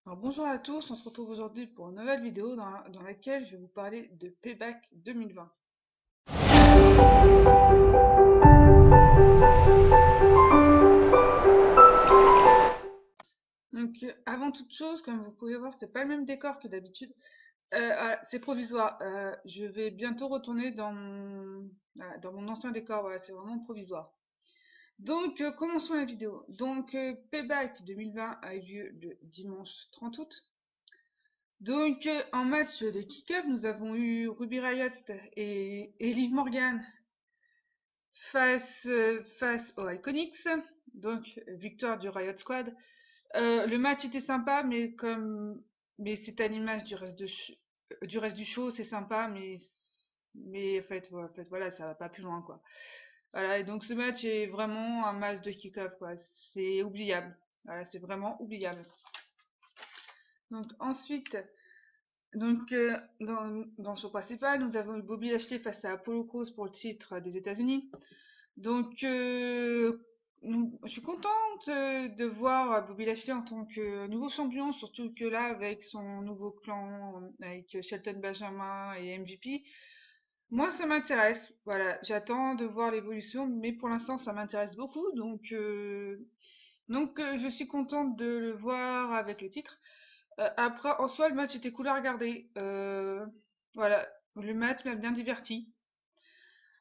Alors bonjour à tous, on se retrouve aujourd'hui pour une nouvelle vidéo dans laquelle je vais vous parler de Payback 2020. Avant toute chose, comme vous pouvez voir, c'est pas le même décor que d'habitude. C'est provisoire. Je vais bientôt retourner dans mon ancien décor. Voilà, c'est vraiment provisoire. Commençons la vidéo. Payback 2020 a eu lieu le dimanche 30 août. En match de kick-off, nous avons eu Ruby Riott et Liv Morgan face aux Iconics, donc victoire du Riot Squad. Le match était sympa, mais c'est à l'image du reste du show, c'est sympa, mais en fait, voilà, ça va pas plus loin, quoi. Voilà, et donc ce match est vraiment un match de kick-off, quoi. C'est oubliable. Voilà, c'est vraiment oubliable. Donc ensuite, dans le show principal, nous avons eu Bobby Lashley face à Apollo Crews pour le titre des États-Unis. Donc, je suis contente de voir Bobby Lashley en tant que nouveau champion, surtout que là, avec son nouveau clan, avec Shelton Benjamin et MVP, moi, ça m'intéresse. Voilà, j'attends de voir l'évolution, mais pour l'instant, ça m'intéresse beaucoup. Je suis contente de le voir avec le titre. Après, en soi, le match était cool à regarder. Voilà, le match m'a bien diverti.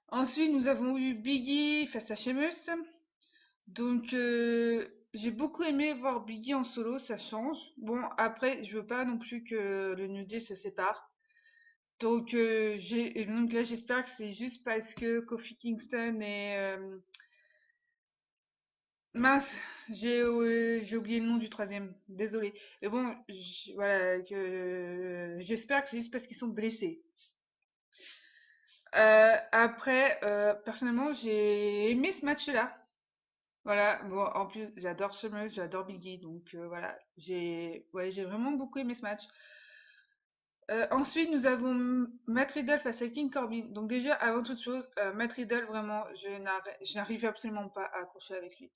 Ensuite, nous avons eu Biggie face à Sheamus. J'ai beaucoup aimé voir Biggie en solo, ça change. Bon, après, je veux pas non plus que le New Day se sépare. Donc là, j'espère que c'est juste parce que Kofi Kingston et mince, j'ai oublié le nom du troisième. Désolé. Mais bon, voilà que j'espère que c'est juste parce qu'ils sont blessés. Personnellement, j'ai aimé ce match-là. Voilà, bon, en plus, j'adore Sheamus, j'adore Biggie, voilà, j'ai vraiment beaucoup aimé ce match. Ensuite, nous avons Matt Riddle face à King Corbin. Donc déjà, avant toute chose, Matt Riddle, vraiment, je n'arrive absolument pas à accrocher avec lui.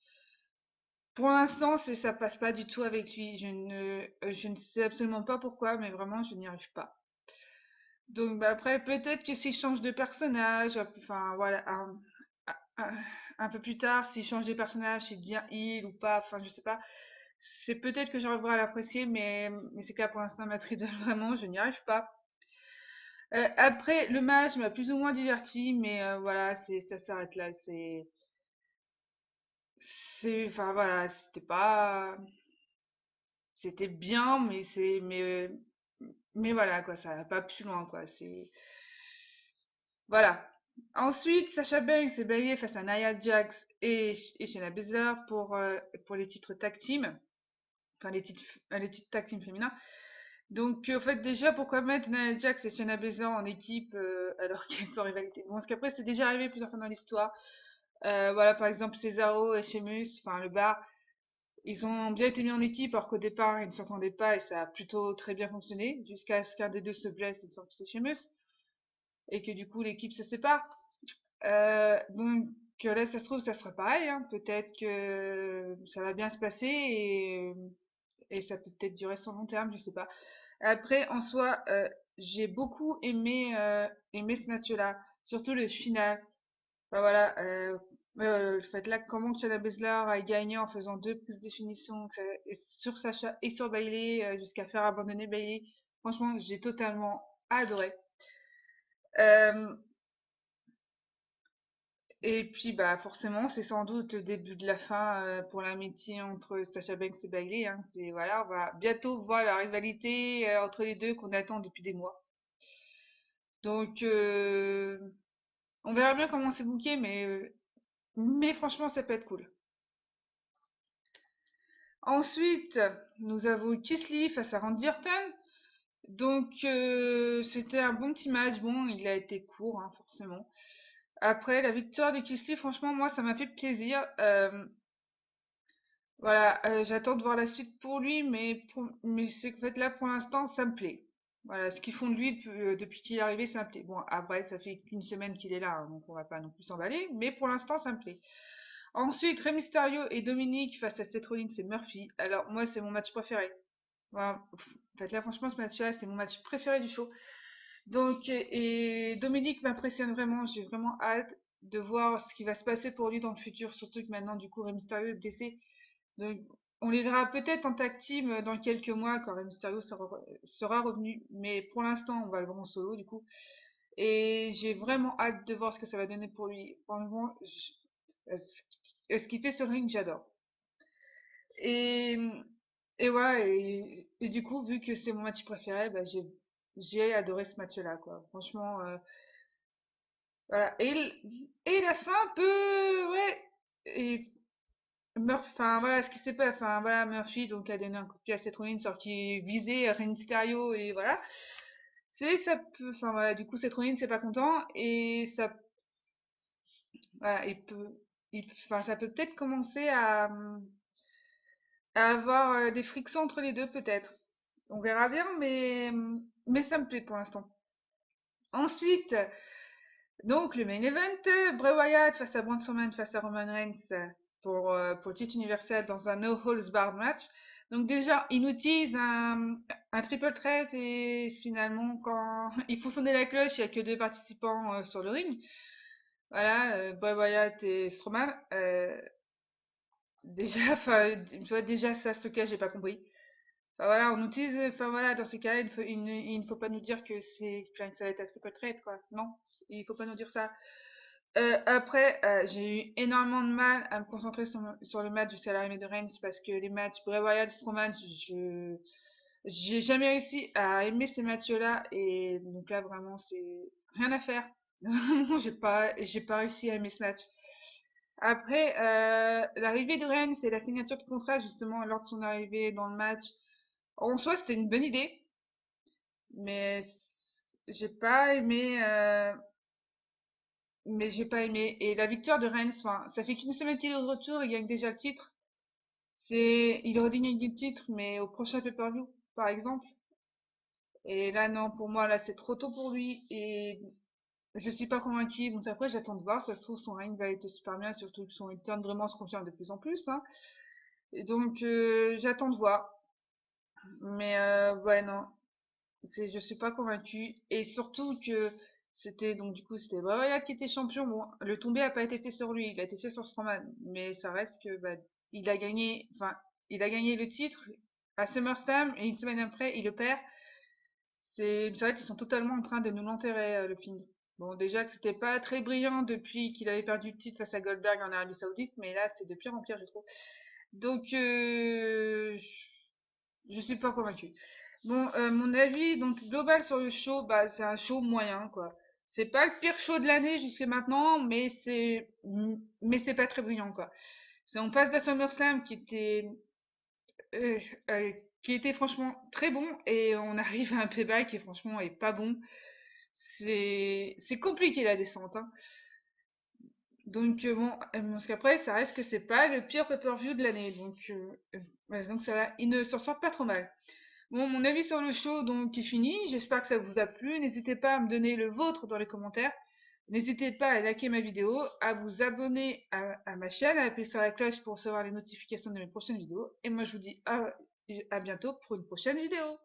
Pour l'instant, ça passe pas du tout avec lui. Je ne sais absolument pas pourquoi, mais vraiment, je n'y arrive pas. Après, peut-être que s'il change de personnage, enfin voilà, un- un peu plus tard, s'il change de personnage, s'il devient heal ou pas, enfin je sais pas. C'est peut-être que j'arriverai à l'apprécier, mais c'est qu'à pour l'instant, Matt Riddle, vraiment, je n'y arrive pas. Après, le match m'a plus ou moins diverti, mais voilà, ça s'arrête là. Enfin voilà, c'était bien, mais voilà quoi, ça va pas plus loin quoi. Voilà. Ensuite, Sasha Banks et Bayley face à Nia Jax et Shayna Baszler pour les titres tag team, enfin les titres tag team féminins. En fait, déjà, pourquoi mettre Nia Jax et Shayna Baszler en équipe alors qu'elles sont en rivalité? Bon, parce qu'après, c'est déjà arrivé plusieurs fois dans l'histoire. Voilà, par exemple, Cesaro et Sheamus, enfin le bar, ils ont bien été mis en équipe alors qu'au départ, ils ne s'entendaient pas et ça a plutôt très bien fonctionné jusqu'à ce qu'un des deux se blesse, il me semble que c'est Sheamus, et que du coup, l'équipe se sépare. Là, ça se trouve, ça sera pareil, hein. Peut-être que ça va bien se passer et ça peut peut-être durer sur long terme, je sais pas. Après, en soi, j'ai beaucoup aimé ce match-là, surtout le final. Enfin, voilà, le fait là, comment Shayna Baszler a gagné en faisant deux prises de finition sur Sacha et sur Bailey jusqu'à faire abandonner Bailey. Franchement, j'ai totalement adoré. Euh, Et puis, bah, forcément, c'est sans doute le début de la fin pour l'amitié entre Sasha Banks et Bailey, hein. Voilà, on va bientôt voir la rivalité entre les deux qu'on attend depuis des mois. Donc, euh, on verra bien comment c'est booké, mais franchement, ça peut être cool. Ensuite, nous avons Keith Lee face à Randy Orton. C'était un bon petit match. Bon, il a été court, hein, forcément. Après, la victoire de Keith Lee, franchement, moi, ça m'a fait plaisir. Voilà, j'attends de voir la suite pour lui, mais c'est qu'en fait là pour l'instant ça me plaît. Voilà, ce qu'ils font de lui depuis qu'il est arrivé, ça me plaît. Bon, après ça fait qu'une semaine qu'il est là, hein, donc on va pas non plus s'emballer, mais pour l'instant ça me plaît. Ensuite, Rey Mysterio et Dominique face à Seth Rollins et Murphy. Alors moi c'est mon match préféré. Voilà. En fait, là, franchement, ce match-là, c'est mon match préféré du show. Donc, et Dominique m'impressionne vraiment. J'ai vraiment hâte de voir ce qui va se passer pour lui dans le futur. Surtout que maintenant, du coup, Rey Mysterio est blessé. Donc, on les verra peut-être en tag team dans quelques mois quand Rey Mysterio sera revenu. Mais pour l'instant, on va le voir en solo, du coup. Et j'ai vraiment hâte de voir ce que ça va donner pour lui. Franchement, ce qu'il fait sur le ring, j'adore. Et, et ouais, et du coup, vu que c'est mon match préféré, bah, j'ai adoré ce match-là, quoi. Franchement, voilà. Et la fin, un peu, ouais. Et enfin, voilà, ce qui s'est passé, enfin, voilà, Murphy, donc, a donné un coup de pied à Seth Rollins, alors qu'il visait Rey Mysterio, et voilà. Ça peut, enfin, voilà, du coup, Seth Rollins, c'est pas content, et ça, voilà, enfin, ça peut peut-être commencer à avoir des frictions entre les deux, peut-être. On verra bien, mais ça me plaît pour l'instant. Ensuite, donc le main event, Bray Wyatt face à Braun Strowman face à Roman Reigns pour le titre universel dans un No Holds Barred match. Donc déjà, ils nous teasent un triple threat et finalement, quand ils font sonner la cloche, il n'y a que deux participants sur le ring. Voilà, Bray Wyatt et Strowman. Déjà, enfin, tu vois, déjà ça, ce cas, j'ai pas compris. Enfin, voilà, on utilise, enfin voilà, dans ces cas-là, il ne faut pas nous dire que enfin, que ça va être un triple threat, quoi. Non, il faut pas nous dire ça. Après, j'ai eu énormément de mal à me concentrer sur le match du Salary de Reigns parce que les matchs Bray Wyatt, Strowman, j'ai jamais réussi à aimer ces matchs-là et donc là vraiment c'est rien à faire. J'ai pas réussi à aimer ce match. Après, l'arrivée de Reigns et la signature de contrat justement lors de son arrivée dans le match, en soi c'était une bonne idée, mais j'ai pas aimé. Mais j'ai pas aimé. Et la victoire de Reigns, enfin, ça fait qu'une semaine qu'il est de retour, il gagne déjà le titre. Il aurait dû gagner le titre, mais au prochain pay-per-view, par exemple. Et là, non, pour moi, là, c'est trop tôt pour lui. Et je suis pas convaincue. Bon, après, j'attends de voir. Ça se trouve, son règne va être super bien, surtout que son return vraiment se confirme de plus en plus, hein. Et donc, j'attends de voir. Mais, ouais, non. Je suis pas convaincue. Et surtout que c'était, donc, du coup, c'était Bray Wyatt qui était champion. Bon, le tombé a pas été fait sur lui. Il a été fait sur Strowman. Mais ça reste que, bah, il a gagné le titre à SummerSlam et une semaine après, il le perd. C'est vrai qu'ils sont totalement en train de nous l'enterrer, le Ping. Bon, déjà que c'était pas très brillant depuis qu'il avait perdu le titre face à Goldberg en Arabie Saoudite, mais là, c'est de pire en pire, je trouve. Donc, je suis pas convaincue. Bon, mon avis donc global sur le show, bah c'est un show moyen quoi. C'est pas le pire show de l'année jusqu'à maintenant, mais c'est pas très brillant quoi. On passe d'un SummerSlam euh, qui était franchement très bon et on arrive à un payback qui franchement est pas bon. C'est compliqué la descente hein. Donc bon, parce qu'après ça reste que c'est pas le pire pay-per-view de l'année ouais, donc ça va, il ne s'en sort pas trop mal. Bon, mon avis sur le show donc est fini. J'espère que ça vous a plu. N'hésitez pas à me donner le vôtre dans les commentaires. N'hésitez pas à liker ma vidéo, à vous abonner à ma chaîne, à appuyer sur la cloche pour recevoir les notifications de mes prochaines vidéos. Et moi, je vous dis à bientôt pour une prochaine vidéo.